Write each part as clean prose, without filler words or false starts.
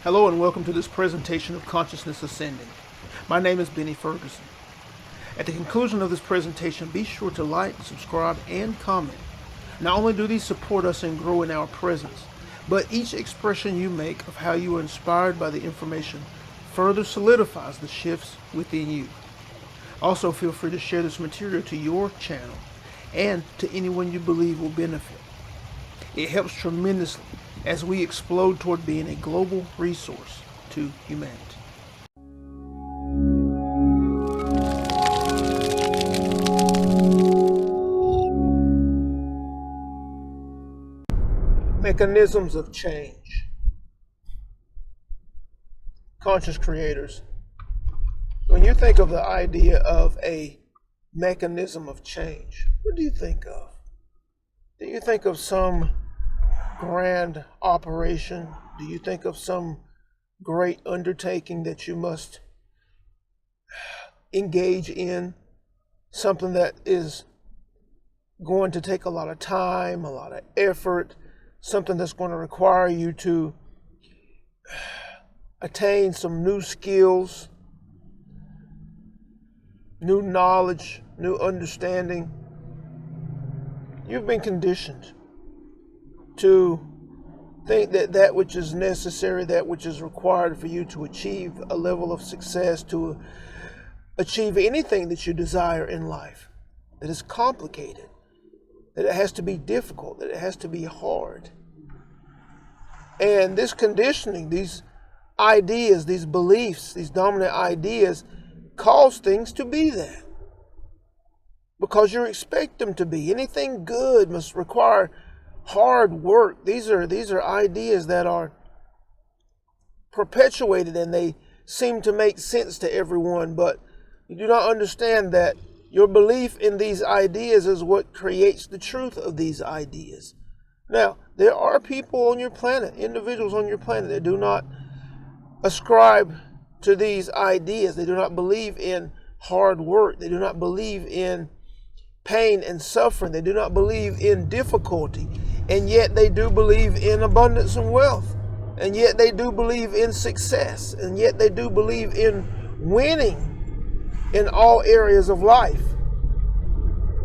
Hello and welcome to this presentation of Consciousness Ascending. My name is Benny Ferguson. At the conclusion of this presentation, be sure to like, subscribe, and comment. Not only do these support us and grow in our presence, but each expression you make of how you are inspired by the information further solidifies the shifts within you. Also, feel free to share this material to your channel and to anyone you believe will benefit. It helps tremendously as we explode toward being a global resource to humanity. Mechanisms of change. Conscious creators, when you think of the idea of a mechanism of change, what do you think of? Do you think of some grand operation? Do you think of some great undertaking that you must engage in? Something that is going to take a lot of time, a lot of effort, something that's going to require you to attain some new skills, new knowledge, new understanding. You've been conditioned to think that that which is necessary, that which is required for you to achieve a level of success, to achieve anything that you desire in life, that is complicated, that it has to be difficult, that it has to be hard. And this conditioning, these ideas, these beliefs, these dominant ideas cause things to be that. Because you expect them to be. Anything good must require hard work. These are ideas that are perpetuated and they seem to make sense to everyone, but you do not understand that your belief in these ideas is what creates the truth of these ideas. Now, there are people on your planet, individuals on your planet that do not ascribe to these ideas. They do not believe in hard work. They do not believe in pain and suffering. They do not believe in difficulty. And yet they do believe in abundance and wealth. And yet they do believe in success. And yet they do believe in winning in all areas of life.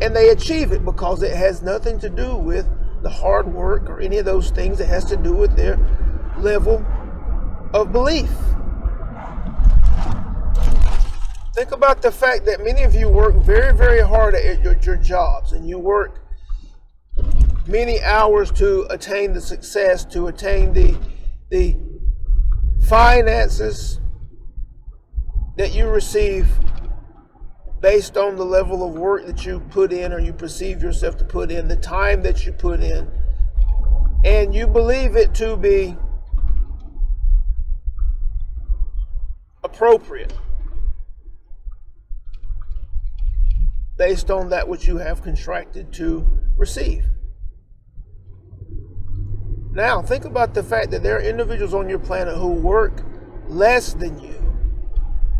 And they achieve it because it has nothing to do with the hard work or any of those things. It has to do with their level of belief. Think about the fact that many of you work very, very hard at your jobs, and you work many hours to attain the success, to attain the finances that you receive based on the level of work that you put in or you perceive yourself to put in, the time that you put in, and you believe it to be appropriate based on that which you have contracted to receive. Now, think about the fact that there are individuals on your planet who work less than you,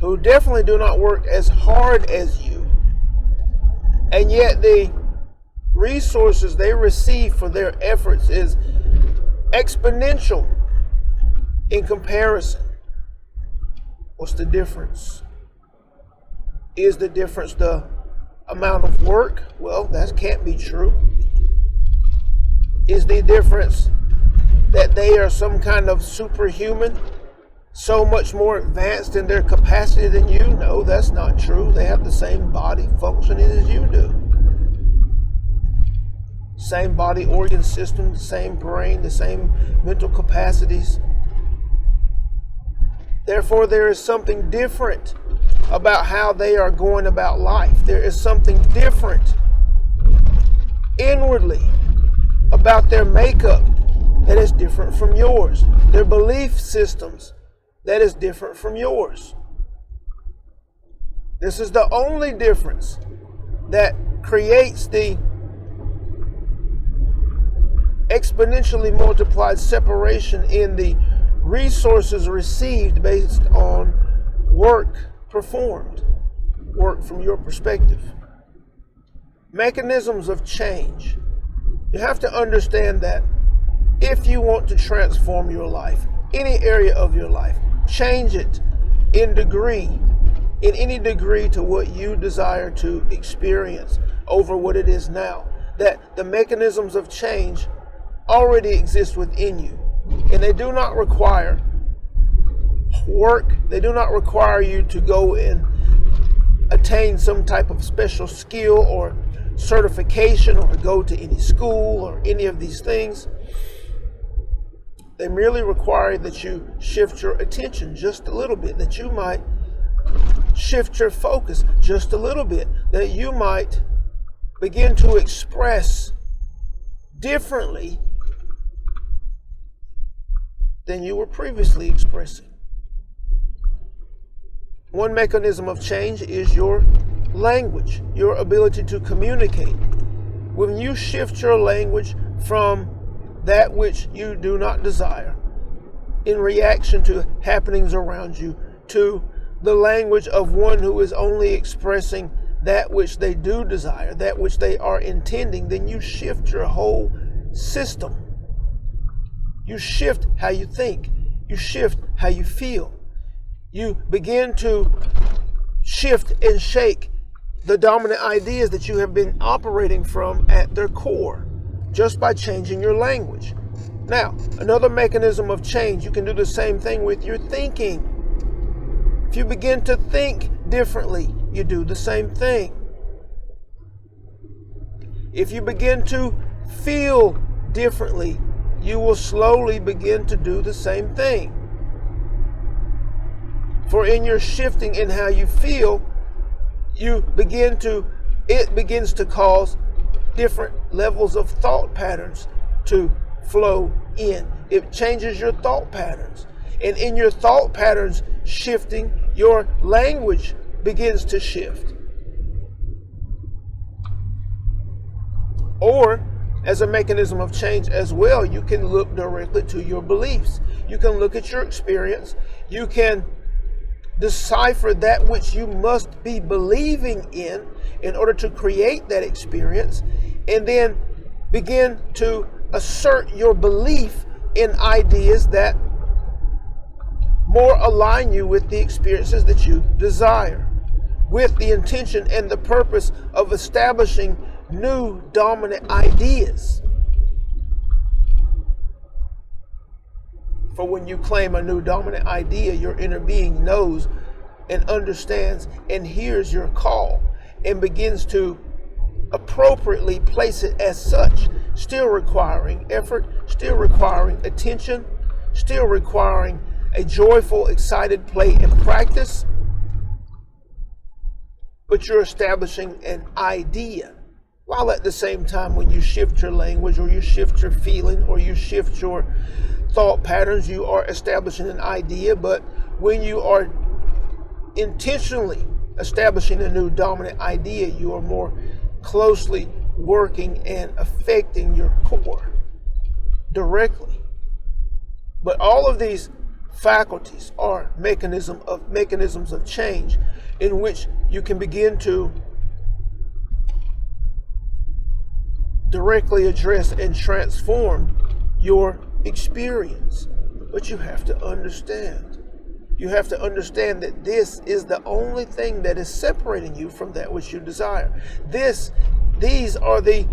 who definitely do not work as hard as you, and yet the resources they receive for their efforts is exponential in comparison. What's the difference? Is the difference the amount of work? Well, that can't be true. Is the difference that they are some kind of superhuman, so much more advanced in their capacity than you? No, that's not true. They have the same body functioning as you do. Same body organ system, the same brain, the same mental capacities. Therefore, there is something different about how they are going about life. There is something different inwardly about their makeup that is different from yours. Their belief systems that is different from yours. This is the only difference that creates the exponentially multiplied separation in the resources received based on work performed, work from your perspective. Mechanisms of change. You have to understand that if you want to transform your life, any area of your life. Change it in any degree to what you desire to experience over what it is now. That the mechanisms of change already exist within you, and they do not require work. They do not require you to go and attain some type of special skill or certification or to go to any school or any of these things. They merely require that you shift your attention just a little bit, that you might shift your focus just a little bit, that you might begin to express differently than you were previously expressing. One mechanism of change is your language, your ability to communicate. When you shift your language from that which you do not desire in reaction to happenings around you to the language of one who is only expressing that which they do desire, that which they are intending, then you shift your whole system. You shift how you think. You shift how you feel. You begin to shift and shake the dominant ideas that you have been operating from at their core just by changing your language. Now, another mechanism of change, you can do the same thing with your thinking. If you begin to think differently, you do the same thing. If you begin to feel differently, you will slowly begin to do the same thing. For in your shifting in how you feel, it begins to cause different levels of thought patterns to flow in. It changes your thought patterns. And in your thought patterns shifting, your language begins to shift. Or, as a mechanism of change as well, you can look directly to your beliefs. You can look at your experience. You can decipher that which you must be believing in order to create that experience, and then begin to assert your belief in ideas that more align you with the experiences that you desire, with the intention and the purpose of establishing new dominant ideas. For when you claim a new dominant idea, your inner being knows and understands and hears your call and begins to appropriately place it as such, still requiring effort, still requiring attention, still requiring a joyful, excited play and practice. But you're establishing an idea, while at the same time, when you shift your language or you shift your feeling or you shift your thought patterns, you are establishing an idea. But when you are intentionally establishing a new dominant idea, you are more closely working and affecting your core directly. But all of these faculties are mechanisms of change in which you can begin to directly address and transform your experience. But you have to understand. You have to understand that this is the only thing that is separating you from that which you desire. These are the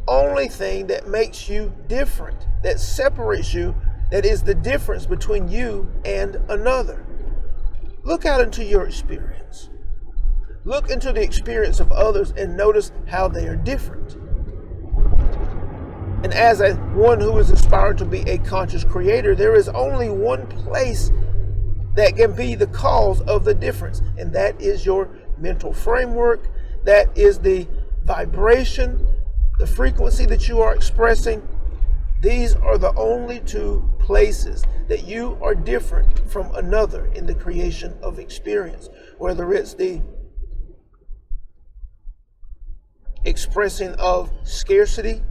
only thing that makes you different, that separates you, that is the difference between you and another. Look out into your experience. Look into the experience of others and notice how they are different. And as one who is aspiring to be a conscious creator, there is only one place that can be the cause of the difference, and that is your mental framework. That is the vibration, the frequency that you are expressing. These are the only two places that you are different from another in the creation of experience, whether it's the expressing of scarcity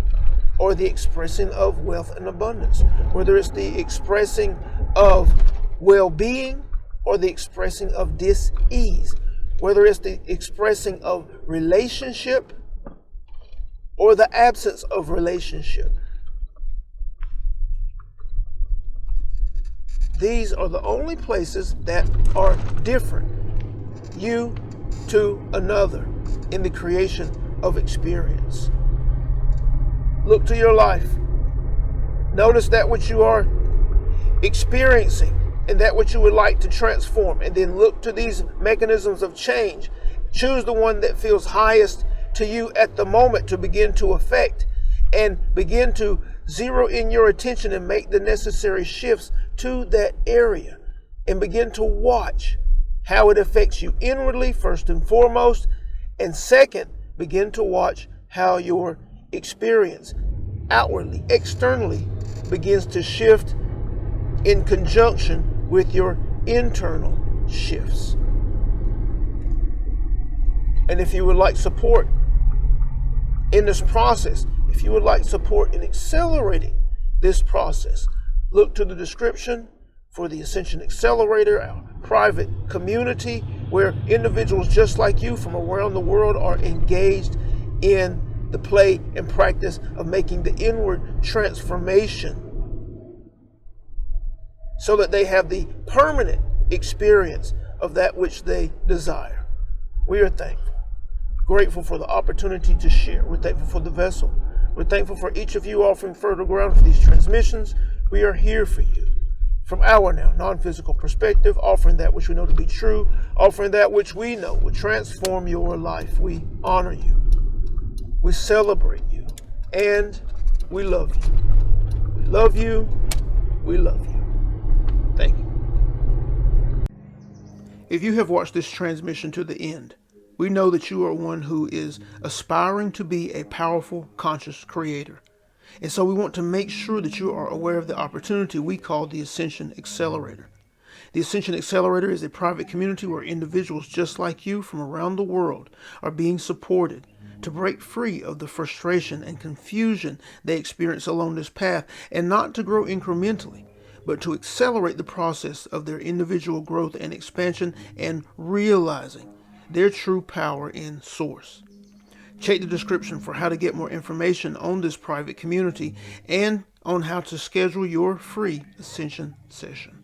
or the expressing of wealth and abundance, whether it's the expressing of well-being or the expressing of dis-ease, whether it's the expressing of relationship or the absence of relationship. these are the only places that are different, you to another, in the creation of experience. Look to your life. Notice that which you are experiencing and that which you would like to transform, and then look to these mechanisms of change. Choose the one that feels highest to you at the moment to begin to affect, and begin to zero in your attention and make the necessary shifts to that area, and begin to watch how it affects you inwardly, first and foremost, and second, begin to watch how your experience outwardly, externally, begins to shift in conjunction with your internal shifts. And if you would like support in this process, if you would like support in accelerating this process, look to the description for the Ascension Accelerator, our private community where individuals just like you from around the world are engaged in the play and practice of making the inward transformation so that they have the permanent experience of that which they desire. We are thankful, grateful for the opportunity to share. We're thankful for the vessel. We're thankful for each of you offering fertile ground for these transmissions. We are here for you from our now non-physical perspective, offering that which we know to be true, offering that which we know will transform your life. We honor you. We celebrate you. And we love you. We love you. We love you. Thank you. If you have watched this transmission to the end, we know that you are one who is aspiring to be a powerful, conscious creator. And so we want to make sure that you are aware of the opportunity we call the Ascension Accelerator. The Ascension Accelerator is a private community where individuals just like you from around the world are being supported to break free of the frustration and confusion they experience along this path, and not to grow incrementally, but to accelerate the process of their individual growth and expansion and realizing their true power in Source. Check the description for how to get more information on this private community and on how to schedule your free Ascension session.